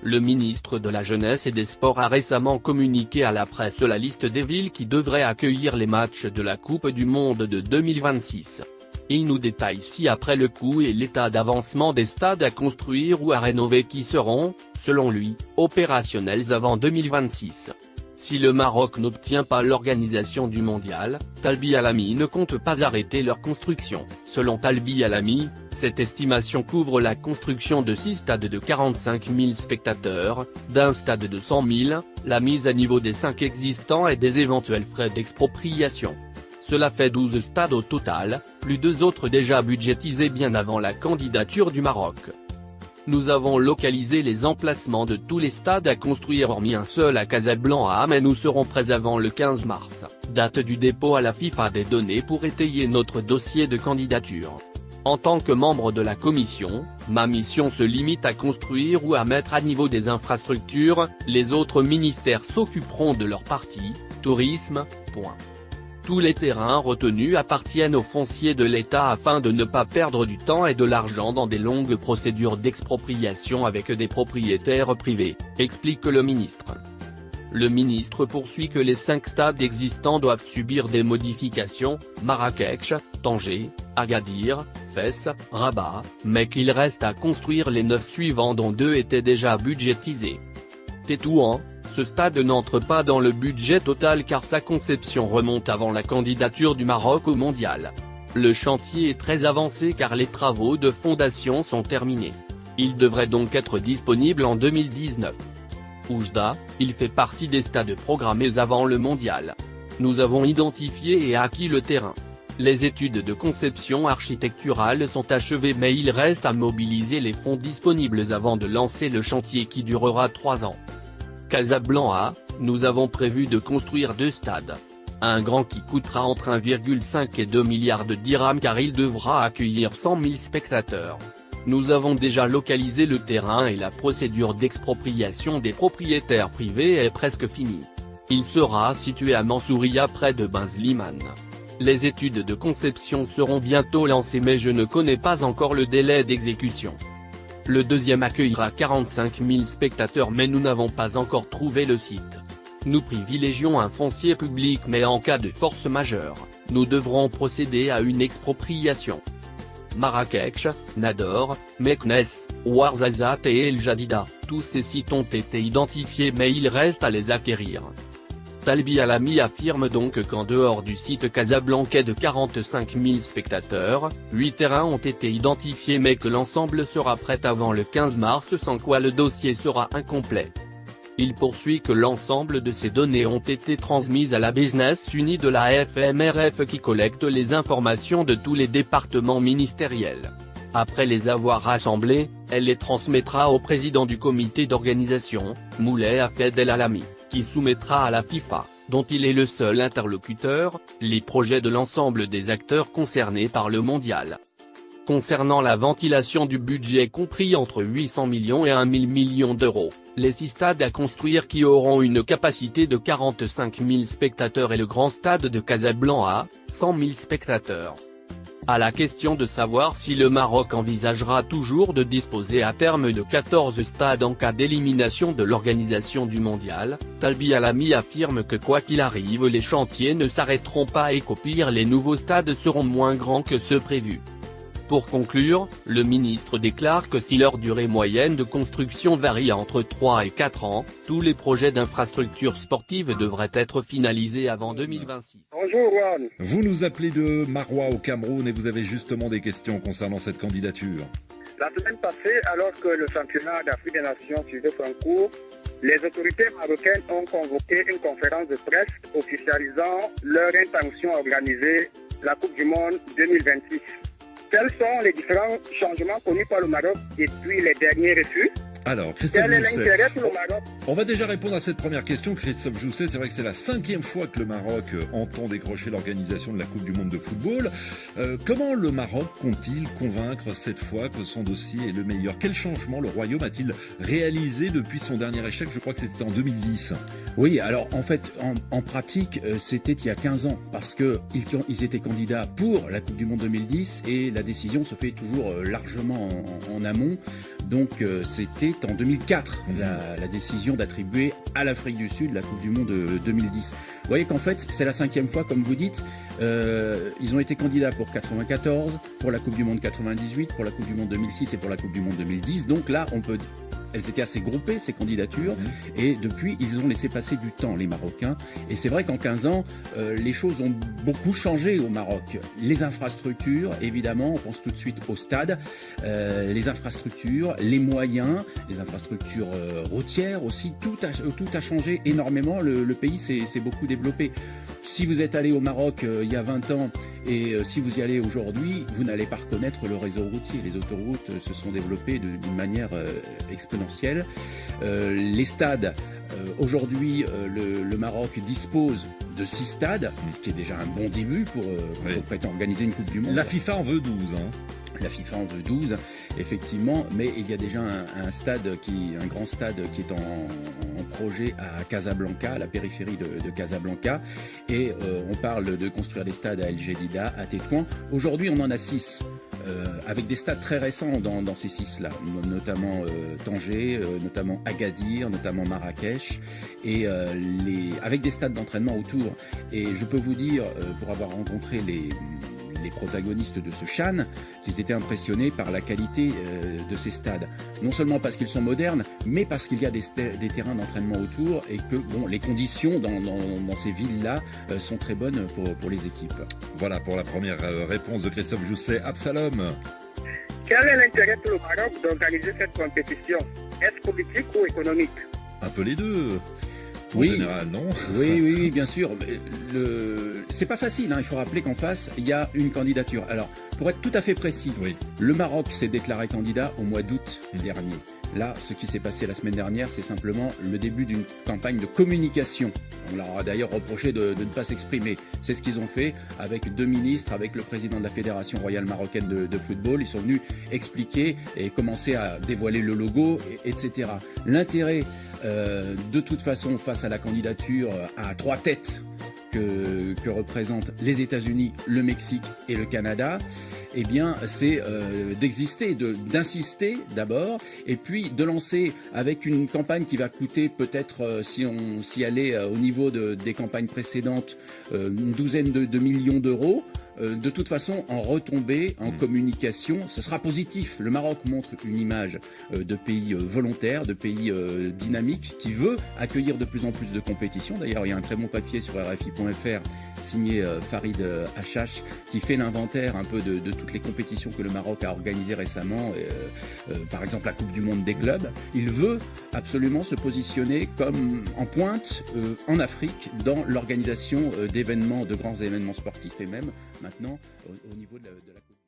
Le ministre de la Jeunesse et des Sports a récemment communiqué à la presse la liste des villes qui devraient accueillir les matchs de la Coupe du Monde de 2026. Il nous détaille ci-après le coût et l'état d'avancement des stades à construire ou à rénover qui seront, selon lui, opérationnels avant 2026. Si le Maroc n'obtient pas l'organisation du mondial, Talbi Alami ne compte pas arrêter leur construction. Selon Talbi Alami, cette estimation couvre la construction de 6 stades de 45 000 spectateurs, d'un stade de 100 000, la mise à niveau des 5 existants et des éventuels frais d'expropriation. Cela fait 12 stades au total, plus 2 autres déjà budgétisés bien avant la candidature du Maroc. Nous avons localisé les emplacements de tous les stades à construire hormis un seul à Casablanca, mais nous serons prêts avant le 15 mars, date du dépôt à la FIFA des données pour étayer notre dossier de candidature. En tant que membre de la commission, ma mission se limite à construire ou à mettre à niveau des infrastructures, les autres ministères s'occuperont de leur partie, tourisme, point. Tous les terrains retenus appartiennent aux fonciers de l'État afin de ne pas perdre du temps et de l'argent dans des longues procédures d'expropriation avec des propriétaires privés, explique le ministre. Le ministre poursuit que les 5 stades existants doivent subir des modifications, Marrakech, Tanger, Agadir, Fès, Rabat, mais qu'il reste à construire les 9 suivants dont 2 étaient déjà budgétisés. Tétouan, ce stade n'entre pas dans le budget total car sa conception remonte avant la candidature du Maroc au mondial. Le chantier est très avancé car les travaux de fondation sont terminés. Il devrait donc être disponible en 2019. Oujda, il fait partie des stades programmés avant le mondial. Nous avons identifié et acquis le terrain. Les études de conception architecturale sont achevées mais il reste à mobiliser les fonds disponibles avant de lancer le chantier qui durera 3 ans. Casablanca, nous avons prévu de construire 2 stades. Un grand qui coûtera entre 1,5 et 2 milliards de dirhams car il devra accueillir 100 000 spectateurs. Nous avons déjà localisé le terrain et la procédure d'expropriation des propriétaires privés est presque finie. Il sera situé à Mansouria près de Ben Slimane. Les études de conception seront bientôt lancées mais je ne connais pas encore le délai d'exécution. Le deuxième accueillera 45 000 spectateurs mais nous n'avons pas encore trouvé le site. Nous privilégions un foncier public mais en cas de force majeure, nous devrons procéder à une expropriation. Marrakech, Nador, Meknes, Ouarzazate et El Jadida, tous ces sites ont été identifiés mais il reste à les acquérir. Talbi Alami affirme donc qu'en dehors du site casablancais de 45 000 spectateurs, 8 terrains ont été identifiés mais que l'ensemble sera prêt avant le 15 mars sans quoi le dossier sera incomplet. Il poursuit que l'ensemble de ces données ont été transmises à la Business Unit de la FMRF qui collecte les informations de tous les départements ministériels. Après les avoir rassemblées, elle les transmettra au président du comité d'organisation, Moulay Hafed El Alami, qui soumettra à la FIFA, dont il est le seul interlocuteur, les projets de l'ensemble des acteurs concernés par le mondial. Concernant la ventilation du budget compris entre 800 millions et 1 000 millions d'euros, les 6 stades à construire qui auront une capacité de 45 000 spectateurs et le grand stade de Casablanca, 100 000 spectateurs. À la question de savoir si le Maroc envisagera toujours de disposer à terme de 14 stades en cas d'élimination de l'organisation du mondial, Talbi Alami affirme que quoi qu'il arrive les chantiers ne s'arrêteront pas et qu'au pire les nouveaux stades seront moins grands que ceux prévus. Pour conclure, le ministre déclare que si leur durée moyenne de construction varie entre 3 et 4 ans, tous les projets d'infrastructures sportives devraient être finalisés avant 2026. Bonjour Juan. Vous nous appelez de Maroua au Cameroun et vous avez justement des questions concernant cette candidature. La semaine passée, alors que le championnat d'Afrique des Nations suivait son cours, les autorités marocaines ont convoqué une conférence de presse officialisant leur intention à organiser la Coupe du Monde 2026. Quels sont les différents changements connus par le Maroc depuis les derniers refus? Alors, Christophe Quel est Jousset, l'intérêt pour le Maroc? on va déjà répondre à cette première question, Christophe Jousset. C'est vrai que c'est la 5e fois que le Maroc entend décrocher l'organisation de la Coupe du Monde de football. Comment le Maroc compte-t-il convaincre cette fois que son dossier est le meilleur? Quel changement le Royaume a-t-il réalisé depuis son dernier échec? Je crois que c'était en 2010. Oui, alors en fait, en pratique, c'était il y a 15 ans, parce qu'ils étaient candidats pour la Coupe du Monde 2010 et la décision se fait toujours largement en amont. Donc c'était c'est en 2004 la décision d'attribuer à l'Afrique du Sud la Coupe du Monde 2010. Vous voyez qu'en fait, c'est la 5e fois, comme vous dites. Ils ont été candidats pour 94, pour la Coupe du Monde 98, pour la Coupe du Monde 2006 et pour la Coupe du Monde 2010. Donc là, elles étaient assez groupées, ces candidatures, et depuis, ils ont laissé passer du temps, les Marocains. Et c'est vrai qu'en 15 ans, les choses ont beaucoup changé au Maroc. Les infrastructures, évidemment, on pense tout de suite au stade, les infrastructures, les moyens, les infrastructures routières aussi, tout a changé énormément. Le pays s'est beaucoup développé. Si vous êtes allé au Maroc il y a 20 ans et si vous y allez aujourd'hui, vous n'allez pas reconnaître le réseau routier. Les autoroutes se sont développées d'une manière exponentielle. Les stades, aujourd'hui, le Maroc dispose de 6 stades, ce qui est déjà un bon début pour organiser une Coupe du Monde. La FIFA en veut 12. La FIFA en veut 12, effectivement, mais il y a déjà un grand stade qui est en projet à Casablanca, à la périphérie de Casablanca, et on parle de construire des stades à El Jadida, à Tétouan. Aujourd'hui, on en a 6. Avec des stades très récents dans ces 6-là, notamment Tanger, notamment Agadir, notamment Marrakech, et avec des stades d'entraînement autour. Et je peux vous dire, pour avoir rencontré les protagonistes de ce CHAN, ils étaient impressionnés par la qualité de ces stades. Non seulement parce qu'ils sont modernes, mais parce qu'il y a des terrains d'entraînement autour et que les conditions dans ces villes-là sont très bonnes pour les équipes. Voilà pour la première réponse de Christophe Jousset. Absalom. Quel est l'intérêt pour le Maroc d'organiser cette compétition? Est-ce politique ou économique? Un peu les deux. En général, non. Oui, bien sûr. C'est pas facile, il faut rappeler qu'en face, il y a une candidature. Alors, pour être tout à fait précis, le Maroc s'est déclaré candidat au mois d'août dernier. Là, ce qui s'est passé la semaine dernière, c'est simplement le début d'une campagne de communication. On leur a d'ailleurs reproché de ne pas s'exprimer. C'est ce qu'ils ont fait avec 2 ministres, avec le président de la Fédération royale marocaine de football. Ils sont venus expliquer et commencer à dévoiler le logo, etc. L'intérêt, de toute façon, face à la candidature à 3 têtes que représentent les États-Unis, le Mexique et le Canada, eh bien, c'est d'exister, d'insister d'abord, et puis de lancer avec une campagne qui va coûter peut-être, si elle est au niveau des campagnes précédentes, une douzaine de millions d'euros. De toute façon, en retombée, en communication, ce sera positif. Le Maroc montre une image de pays volontaire, de pays dynamique, qui veut accueillir de plus en plus de compétitions. D'ailleurs, il y a un très bon papier sur RFI.fr signé Farid Hachache qui fait l'inventaire un peu de toutes les compétitions que le Maroc a organisées récemment, par exemple la Coupe du Monde des clubs. Il veut absolument se positionner comme en pointe en Afrique dans l'organisation d'événements, de grands événements sportifs et même maintenant au niveau de la Coupe.